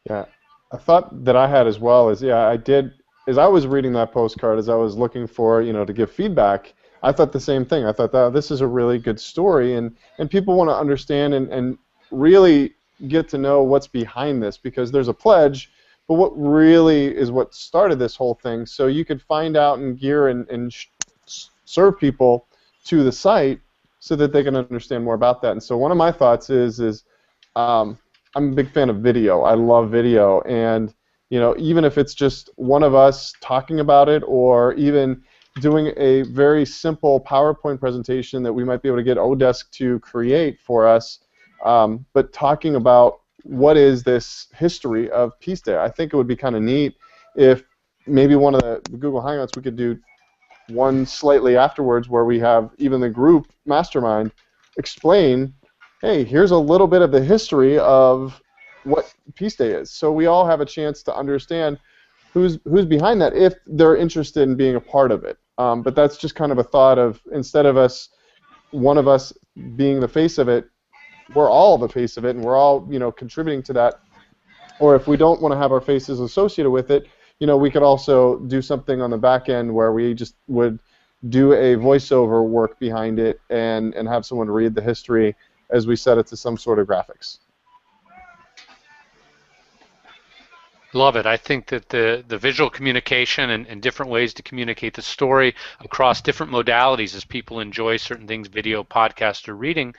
Yeah, a thought that I had as well is, I did, as I was reading that postcard, as I was looking for, to give feedback, I thought the same thing. I thought, oh, this is a really good story, and people want to understand and really get to know what's behind this, because there's a pledge, but what really is what started this whole thing, so you could find out and gear and serve people to the site so that they can understand more about that. And so one of my thoughts is I'm a big fan of video. I love video, and even if it's just one of us talking about it, or even doing a very simple PowerPoint presentation that we might be able to get Odesk to create for us, but talking about what is this history of Peace Day. I think it would be kind of neat if maybe one of the Google Hangouts we could do one slightly afterwards, where we have even the group Mastermind explain, hey, here's a little bit of the history of what Peace Day is, so we all have a chance to understand who's behind that, if they're interested in being a part of it. But that's just kind of a thought of, instead of one of us being the face of it, we're all the face of it, and we're all contributing to that. Or if we don't want to have our faces associated with it, we could also do something on the back end where we just would do a voiceover work behind it and have someone read the history as we set it to some sort of graphics. Love it. I think that the visual communication and different ways to communicate the story across different modalities as people enjoy certain things, video, podcast, or reading,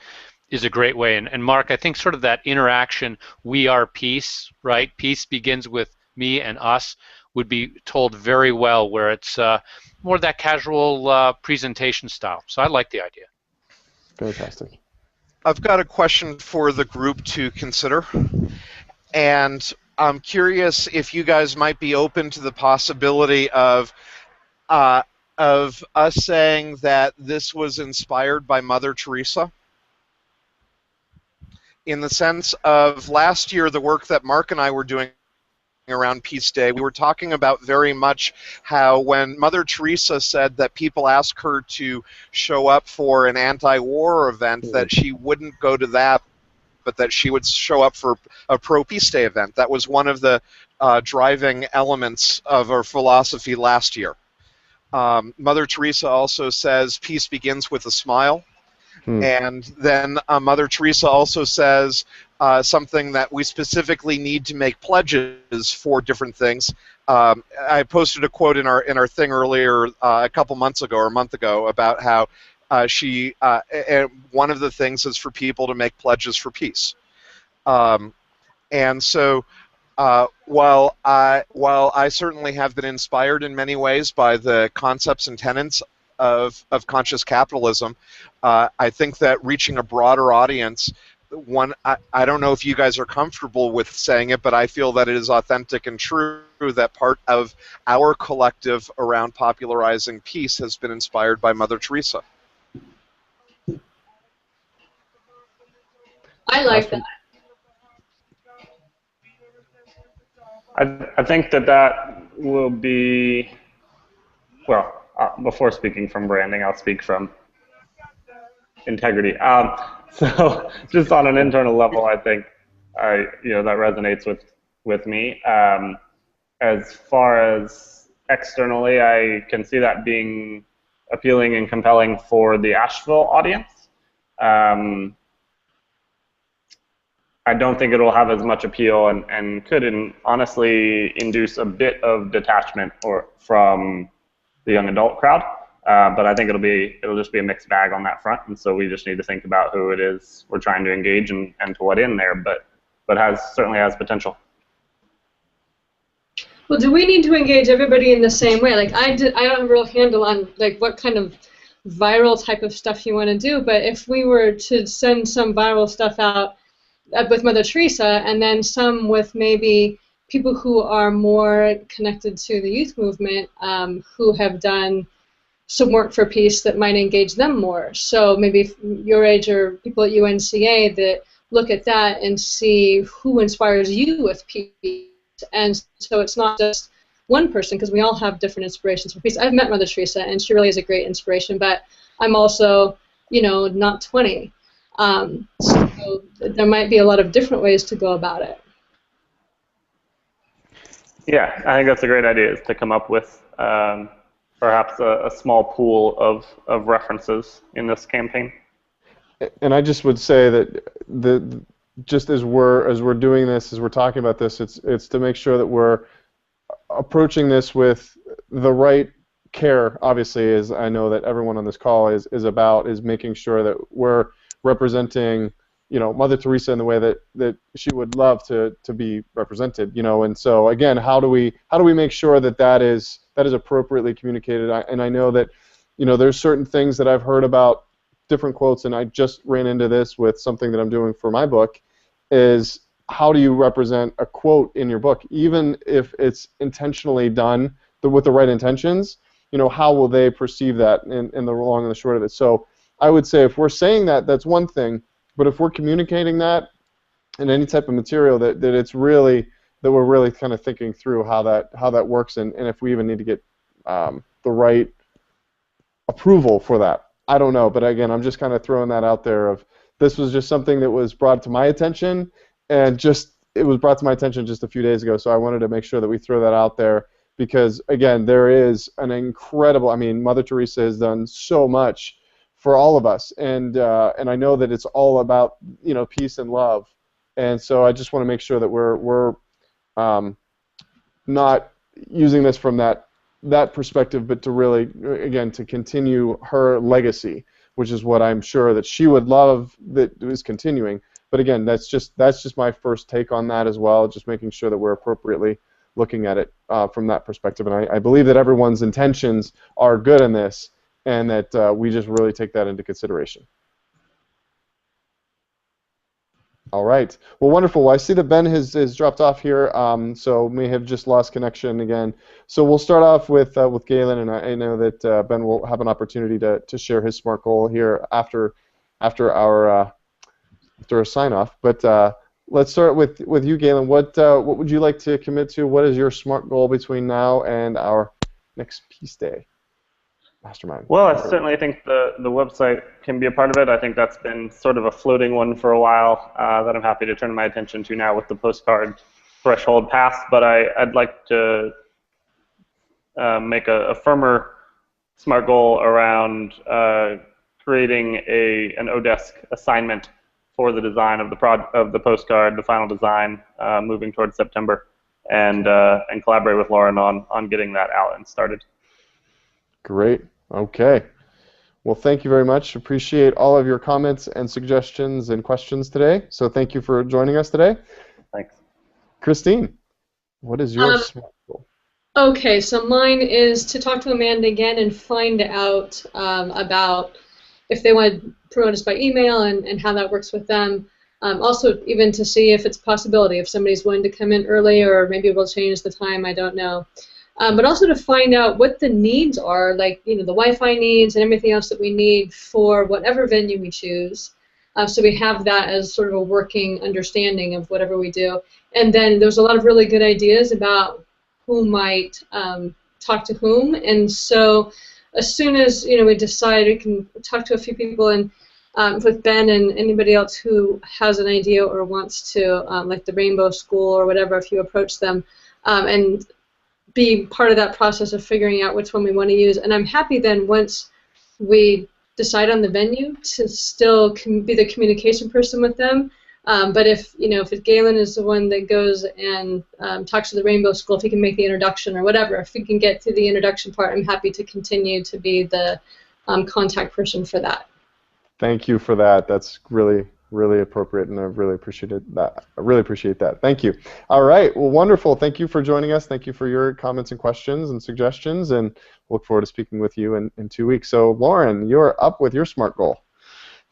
is a great way. And Mark, I think sort of that interaction, we are peace, right? Peace begins with me and us, would be told very well, where it's more that casual presentation style. So I like the idea. Fantastic. I've got a question for the group to consider, and I'm curious if you guys might be open to the possibility of us saying that this was inspired by Mother Teresa, in the sense of last year the work that Mark and I were doing around Peace Day, we were talking about very much how when Mother Teresa said that people ask her to show up for an anti-war event, that she wouldn't go to that, but that she would show up for a pro-Peace Day event. That was one of the driving elements of her philosophy last year. Mother Teresa also says peace begins with a smile. And then Mother Teresa also says something that we specifically need to make pledges for different things. I posted a quote in our thing earlier a couple months ago or a month ago about how one of the things is for people to make pledges for peace. And so while I certainly have been inspired in many ways by the concepts and tenets of conscious capitalism, I think that reaching a broader audience, I don't know if you guys are comfortable with saying it, but I feel that it is authentic and true that part of our collective around popularizing peace has been inspired by Mother Teresa. I like that. I think that will be, well, before speaking from branding, I'll speak from integrity. So just on an internal level, I think that resonates with me. As far as externally, I can see that being appealing and compelling for the Asheville audience. I don't think it'll have as much appeal and could honestly induce a bit of detachment from the young adult crowd. But I think it'll just be a mixed bag on that front, and so we just need to think about who it is we're trying to engage and to what end there, but certainly has potential. Well, do we need to engage everybody in the same way? Like I don't have a real handle on like what kind of viral type of stuff you want to do, but if we were to send some viral stuff out with Mother Teresa and then some with maybe people who are more connected to the youth movement, who have done some work for peace that might engage them more. So maybe your age or people at UNCA that look at that and see who inspires you with peace. And so it's not just one person, because we all have different inspirations for peace. I've met Mother Teresa, and she really is a great inspiration, but I'm also, not 20. So there might be a lot of different ways to go about it. Yeah, I think that's a great idea, is to come up with perhaps a small pool of references in this campaign. And I just would say that just as we're doing this, as we're talking about this, it's to make sure that we're approaching this with the right care. Obviously, as I know that everyone on this call is making sure that we're representing, Mother Teresa in the way that she would love to be represented, And so again, how do we make sure that is appropriately communicated? And I know that, there's certain things that I've heard about different quotes, and I just ran into this with something that I'm doing for my book, is how do you represent a quote in your book, even if it's intentionally done with the right intentions? How will they perceive that in the long and the short of it? So I would say if we're saying that, that's one thing, but if we're communicating that in any type of material, that we're really kind of thinking through how that works, and if we even need to get the right approval for that. I don't know, but again, I'm just kind of throwing that out there. This was just something that was brought to my attention, and it was brought to my attention just a few days ago, so I wanted to make sure that we throw that out there, because again, there is an incredible, Mother Teresa has done so much for all of us, and I know that it's all about peace and love, and so I just want to make sure that we're not using this from that perspective, but to really, again, to continue her legacy, which is what I'm sure that she would love that is continuing. But again, that's just my first take on that as well, just making sure that we're appropriately looking at it from that perspective. And I believe that everyone's intentions are good in this, and that we just really take that into consideration. All right. Well, wonderful. Well, I see that Ben has dropped off here, so may have just lost connection again. So we'll start off with Galen, and I know that Ben will have an opportunity to share his SMART goal here after our sign off. But let's start with you, Galen. What would you like to commit to? What is your SMART goal between now and our next Peace Day Mastermind? Well, I certainly think the website can be a part of it. I think that's been sort of a floating one for a while that I'm happy to turn my attention to now with the postcard threshold passed. But I'd like to make a firmer SMART goal around creating an Odesk assignment for the design of the postcard, the final design, moving towards September, and collaborate with Lauren on getting that out and started. Great. Okay. Well, thank you very much. Appreciate all of your comments and suggestions and questions today. So thank you for joining us today. Thanks. Christine, what is your SMART goal? Okay, so mine is to talk to Amanda again and find out about if they want to promote us by email and how that works with them. Also, even to see if it's a possibility, if somebody's willing to come in early, or maybe we'll change the time, I don't know. But also to find out what the needs are, like the Wi-Fi needs and everything else that we need for whatever venue we choose. So we have that as sort of a working understanding of whatever we do. And then there's a lot of really good ideas about who might talk to whom. And so as soon as we decide, we can talk to a few people, and with Ben and anybody else who has an idea or wants to, like the Rainbow School or whatever, if you approach them, and be part of that process of figuring out which one we want to use. And I'm happy then, once we decide on the venue, to still be the communication person with them. But if Galen is the one that goes and talks to the Rainbow School, if he can make the introduction or whatever, if we can get through the introduction part, I'm happy to continue to be the contact person for that. Thank you for that. That's really, really appropriate, and I really appreciated that. I really appreciate that. Thank you. All right. Well, wonderful. Thank you for joining us. Thank you for your comments and questions and suggestions, and look forward to speaking with you in 2 weeks. So, Lauren, you're up with your SMART goal.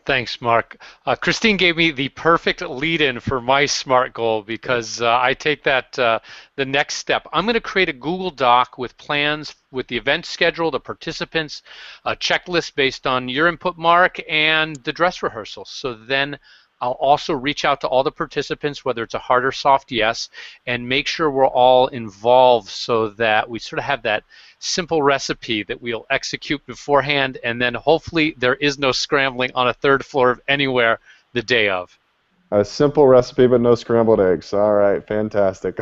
Thanks, Mark. Christine gave me the perfect lead-in for my SMART goal, because I take that the next step. I'm going to create a Google Doc with plans, with the event schedule, the participants, a checklist based on your input, Mark, and the dress rehearsal. So then I'll also reach out to all the participants, whether it's a hard or soft yes, and make sure we're all involved, so that we sort of have that simple recipe that we'll execute beforehand, and then hopefully there is no scrambling on a third floor of anywhere the day of. A simple recipe, but no scrambled eggs. All right, fantastic.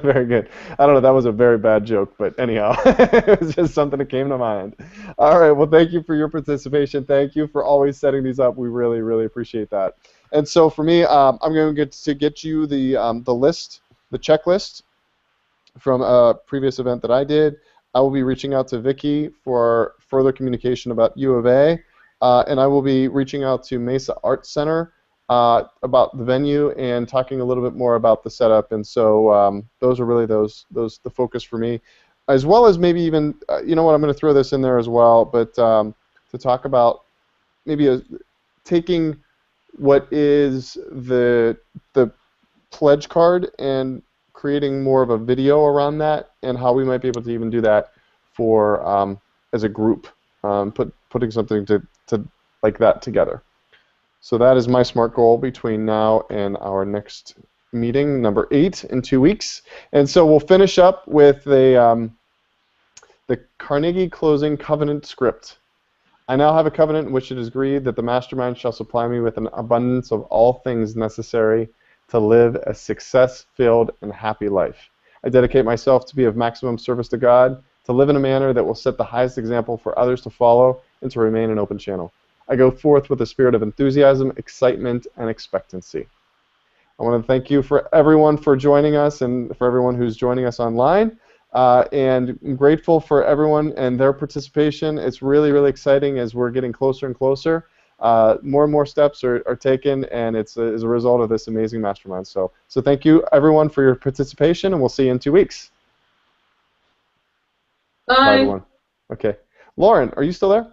Very good. I don't know, that was a very bad joke, but anyhow, it was just something that came to mind. All right, well, thank you for your participation. Thank you for always setting these up. We really, really appreciate that. And so for me, I'm going to get you the list, the checklist from a previous event that I did. I will be reaching out to Vicky for further communication about U of A, and I will be reaching out to Mesa Arts Center about the venue and talking a little bit more about the setup. And so those are really the focus for me, as well as maybe even you know what, I'm going to throw this in there as well, but to talk about maybe taking what is the pledge card and creating more of a video around that, and how we might be able to even do that for as a group, putting something to like that together. So that is my SMART goal between now and our next meeting, number 8, in 2 weeks. And so we'll finish up with the Carnegie Closing Covenant Script. I now have a covenant in which it is agreed that the Mastermind shall supply me with an abundance of all things necessary to live a success-filled and happy life. I dedicate myself to be of maximum service to God, to live in a manner that will set the highest example for others to follow, and to remain an open channel. I go forth with a spirit of enthusiasm, excitement, and expectancy. I want to thank you for everyone for joining us, and for everyone who's joining us online. And I'm grateful for everyone and their participation. It's really, really exciting as we're getting closer and closer. More and more steps are taken, and it's as a result of this amazing mastermind. So thank you, everyone, for your participation, and we'll see you in 2 weeks. Bye. Bye, everyone. Okay. Lauren, are you still there?